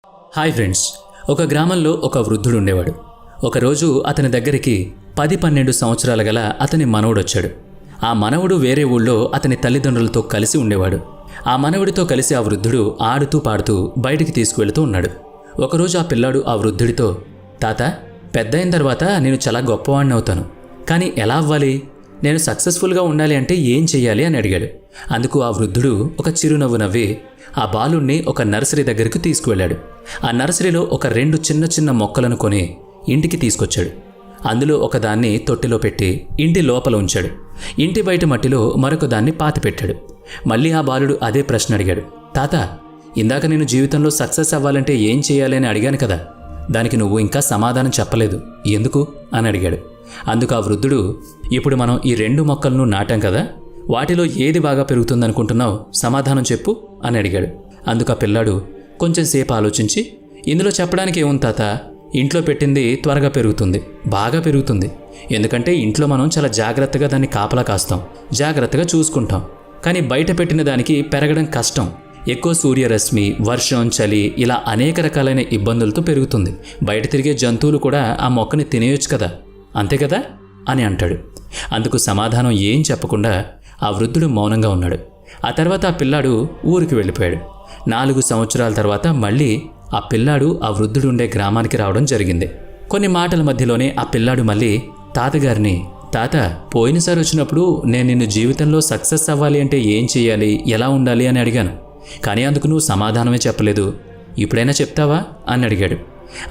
Hi friends, ఒక గ్రామంలో ఒక వృద్ధుడు ఉండేవాడు. ఒకరోజు అతని దగ్గరికి 10-12 సంవత్సరాల గల అతని మనవడు వచ్చాడు. ఆ మనవడు వేరే ఊళ్ళో అతని తల్లిదండ్రులతో కలిసి ఉండేవాడు. ఆ మనవడితో కలిసి ఆ వృద్ధుడు ఆడుతూ పాడుతూ బయటికి తీసుకువెళుతూ ఉన్నాడు. ఒకరోజు ఆ పిల్లాడు ఆ వృద్ధుడితో, తాత, పెద్దయిన తర్వాత నేను చాలా గొప్పవాడిని అవుతాను, కానీ ఎలా అవ్వాలి? నేను సక్సెస్ఫుల్గా ఉండాలి అంటే ఏం చెయ్యాలి అని అడిగాడు. అందుకు ఆ వృద్ధుడు ఒక చిరునవ్వు నవ్వి ఆ బాలుణ్ణి ఒక నర్సరీ దగ్గరికి తీసుకువెళ్ళాడు. ఆ నర్సరీలో ఒక 2 చిన్న చిన్న మొక్కలను కొని ఇంటికి తీసుకొచ్చాడు. అందులో ఒకదాన్ని తొట్టిలో పెట్టి ఇంటి లోపల ఉంచాడు. ఇంటి బయట మట్టిలో మరొక దాన్ని పాతిపెట్టాడు. మళ్ళీ ఆ బాలుడు అదే ప్రశ్న అడిగాడు. తాత, ఇందాక నేను జీవితంలో సక్సెస్ అవ్వాలంటే ఏం చేయాలి అని అడిగాను కదా, దానికి నువ్వు ఇంకా సమాధానం చెప్పలేదు, ఎందుకు అని అడిగాడు. అందుకు ఆ వృద్ధుడు, ఇప్పుడు మనం ఈ 2 మొక్కలను నాటాం కదా, వాటిలో ఏది బాగా పెరుగుతుందనుకుంటున్నావు, సమాధానం చెప్పు అని అడిగాడు. అందుకు ఆ పిల్లాడు కొంచెం సేపు ఆలోచించి, ఇందులో చెప్పడానికి ఏముంది తాత, ఇంట్లో పెట్టింది త్వరగా పెరుగుతుంది, బాగా పెరుగుతుంది. ఎందుకంటే ఇంట్లో మనం చాలా జాగ్రత్తగా దాన్ని కాపలా కాస్తాం, జాగ్రత్తగా చూసుకుంటాం. కానీ బయట పెట్టిన దానికి పెరగడం కష్టం. ఎక్కువ సూర్యరశ్మి, వర్షం, చలి ఇలా అనేక రకాలైన ఇబ్బందులతో పెరుగుతుంది. బయట తిరిగే జంతువులు కూడా ఆ మొక్కని తినేయొచ్చు కదా, అంతే కదా అని అంటాడు. అందుకు సమాధానం ఏం చెప్పకుండా ఆ వృద్ధుడు మౌనంగా ఉన్నాడు. ఆ తర్వాత ఆ పిల్లాడు ఊరికి వెళ్ళిపోయాడు. 4 సంవత్సరాల తర్వాత మళ్ళీ ఆ పిల్లాడు ఆ వృద్ధుడు ఉండే గ్రామానికి రావడం జరిగింది. కొన్ని మాటల మధ్యలోనే ఆ పిల్లాడు మళ్ళీ తాతగారిని, తాత, పోయినసారి వచ్చినప్పుడు నేను నిన్ను జీవితంలో సక్సెస్ అవ్వాలి అంటే ఏం చేయాలి, ఎలా ఉండాలి అని అడిగాను, కానీ అందుకు నువ్వు సమాధానమే చెప్పలేదు, ఇప్పుడైనా చెప్తావా అని అడిగాడు.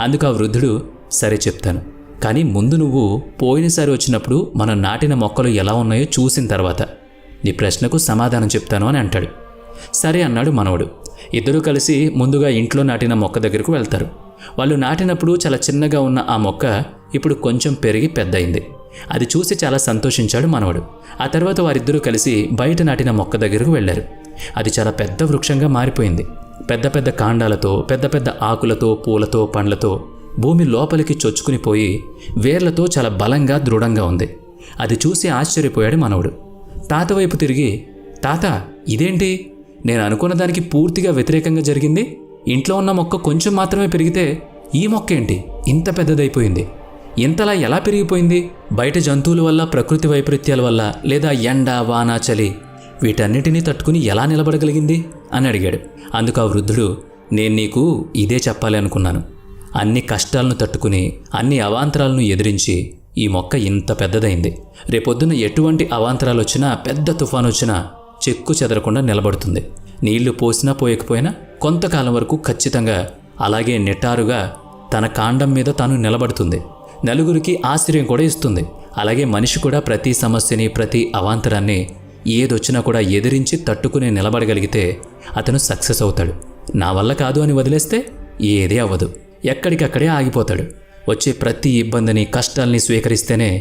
అందుకు ఆ వృద్ధుడు, సరే చెప్తాను, కానీ ముందు నువ్వు పోయినసారి వచ్చినప్పుడు మనం నాటిన మొక్కలు ఎలా ఉన్నాయో చూసిన తర్వాత నీ ప్రశ్నకు సమాధానం చెప్తాను అని అంటాడు. సరే అన్నాడు మనవడు. ఇద్దరూ కలిసి ముందుగా ఇంట్లో నాటిన మొక్క దగ్గరకు వెళ్తారు. వాళ్ళు నాటినప్పుడు చాలా చిన్నగా ఉన్న ఆ మొక్క ఇప్పుడు కొంచెం పెరిగి పెద్దయింది. అది చూసి చాలా సంతోషించాడు మనవడు. ఆ తర్వాత వారిద్దరూ కలిసి బయట నాటిన మొక్క దగ్గరకు వెళ్ళారు. అది చాలా పెద్ద వృక్షంగా మారిపోయింది. పెద్ద పెద్ద కాండాలతో, పెద్ద పెద్ద ఆకులతో, పూలతో, పండ్లతో భూమి లోపలికి చొచ్చుకుని పోయి వేర్లతో చాలా బలంగా, దృఢంగా ఉంది. అది చూసి ఆశ్చర్యపోయాడు మనవడు. తాత వైపు తిరిగి, తాత, ఇదేంటి, నేను అనుకున్న దానికి పూర్తిగా వ్యతిరేకంగా జరిగింది. ఇంట్లో ఉన్న మొక్క కొంచెం మాత్రమే పెరిగితే ఈ మొక్క ఏంటి ఇంత పెద్దదైపోయింది, ఇంతలా ఎలా పెరిగిపోయింది? బయట జంతువుల వల్ల, ప్రకృతి వైపరీత్యాల వల్ల, లేదా ఎండ, వాన, చలి వీటన్నిటినీ తట్టుకుని ఎలా నిలబడగలిగింది అని అడిగాడు. అందుకు ఆ వృద్ధుడు, నేను నీకు ఇదే చెప్పాలి అనుకున్నాను. అన్ని కష్టాలను తట్టుకుని, అన్ని అవాంతరాలను ఎదిరించి ఈ మొక్క ఇంత పెద్దదైంది. రేపొద్దున ఎటువంటి అవాంతరాలు వచ్చినా, పెద్ద తుఫాను వచ్చినా చెక్కు చెదరకుండా నిలబడుతుంది. నీళ్లు పోసినా పోయకపోయినా కొంతకాలం వరకు ఖచ్చితంగా అలాగే నిటారుగా తన కాండం మీద తాను నిలబడుతుంది. నలుగురికి ఆశ్చర్యం కూడా ఇస్తుంది. అలాగే మనిషి కూడా ప్రతి సమస్యని, ప్రతి అవాంతరాన్ని ఏదొచ్చినా కూడా ఎదిరించి తట్టుకుని నిలబడగలిగితే అతను సక్సెస్ అవుతాడు. నా వల్ల కాదు అని వదిలేస్తే ఏదీ అవ్వదు, ఎక్కడికక్కడే ఆగిపోతాడు. వచ్చే ప్రతి ఇబ్బందిని, కష్టాల్ని స్వీకరిస్తేనే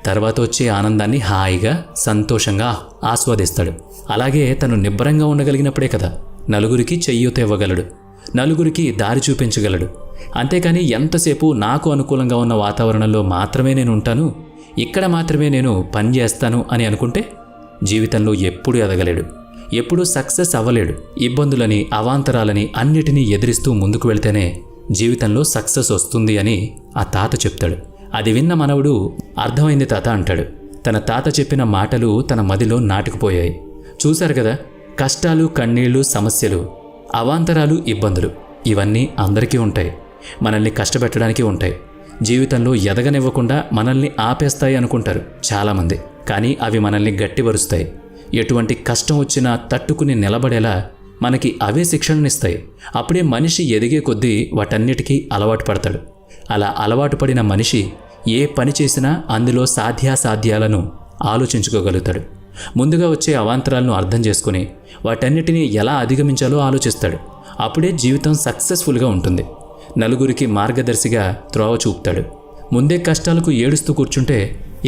తర్వాత వచ్చే ఆనందాన్ని హాయిగా, సంతోషంగా ఆస్వాదిస్తాడు. అలాగే తను నిబ్బరంగా ఉండగలిగినప్పుడే కదా నలుగురికి చెయ్యూత ఇవ్వగలడు, నలుగురికి దారి చూపించగలడు. అంతేకాని ఎంతసేపు నాకు అనుకూలంగా ఉన్న వాతావరణంలో మాత్రమే నేను ఉంటాను, ఇక్కడ మాత్రమే నేను పని చేస్తాను అని అనుకుంటే జీవితంలో ఎప్పుడూ ఎదగలేడు, ఎప్పుడూ సక్సెస్ అవ్వలేడు. ఇబ్బందులని, అవాంతరాలని అన్నిటినీ ఎదిరిస్తూ ముందుకు వెళ్తేనే జీవితంలో సక్సెస్ వస్తుంది అని ఆ తాత చెప్తాడు. అది విన్న మనవడు, అర్థమైంది తాత అంటాడు. తన తాత చెప్పిన మాటలు తన మదిలో నాటుకుపోయాయి. చూశారు కదా, కష్టాలు, కన్నీళ్లు, సమస్యలు, అవాంతరాలు, ఇబ్బందులు ఇవన్నీ అందరికీ ఉంటాయి. మనల్ని కష్టపెట్టడానికి ఉంటాయి. జీవితంలో ఎదగనివ్వకుండా మనల్ని ఆపేస్తాయి అనుకుంటారు చాలామంది. కానీ అవి మనల్ని గట్టిపరుస్తాయి. ఎటువంటి కష్టం వచ్చినా తట్టుకుని నిలబడేలా మనకి అవే శిక్షణనిస్తాయి. అప్పుడే మనిషి ఎదిగే కొద్దీ వాటన్నిటికీ అలవాటు పడతాడు. అలా అలవాటు పడిన మనిషి ఏ పని చేసినా అందులో సాధ్యాసాధ్యాలను ఆలోచించుకోగలుగుతాడు. ముందుగా వచ్చే అవాంతరాలను అర్థం చేసుకుని వాటన్నిటినీ ఎలా అధిగమించాలో ఆలోచిస్తాడు. అప్పుడే జీవితం సక్సెస్ఫుల్గా ఉంటుంది. నలుగురికి మార్గదర్శిగా త్రోవ చూపుతాడు. ముందే కష్టాలకు ఏడుస్తూ కూర్చుంటే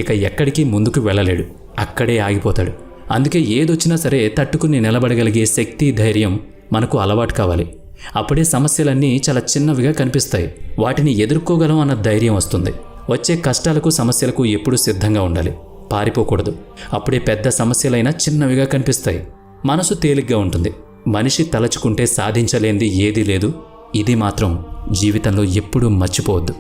ఇక ఎక్కడికి ముందుకు వెళ్ళలేడు, అక్కడే ఆగిపోతాడు. అందుకే ఏదొచ్చినా సరే తట్టుకుని నిలబడగలిగే శక్తి, ధైర్యం మనకు అలవాటు కావాలి. అప్పుడే సమస్యలన్నీ చాలా చిన్నవిగా కనిపిస్తాయి. వాటిని ఎదుర్కోగలం అన్న ధైర్యం వస్తుంది. వచ్చే కష్టాలకు, సమస్యలకు ఎప్పుడూ సిద్ధంగా ఉండాలి, పారిపోకూడదు. అప్పుడే పెద్ద సమస్యలైనా చిన్నవిగా కనిపిస్తాయి. మనసు తేలిగ్గా ఉంటుంది. మనిషి తలచుకుంటే సాధించలేనిది ఏదీ లేదు, ఇది మాత్రం జీవితంలో ఎప్పుడూ మర్చిపోవద్దు.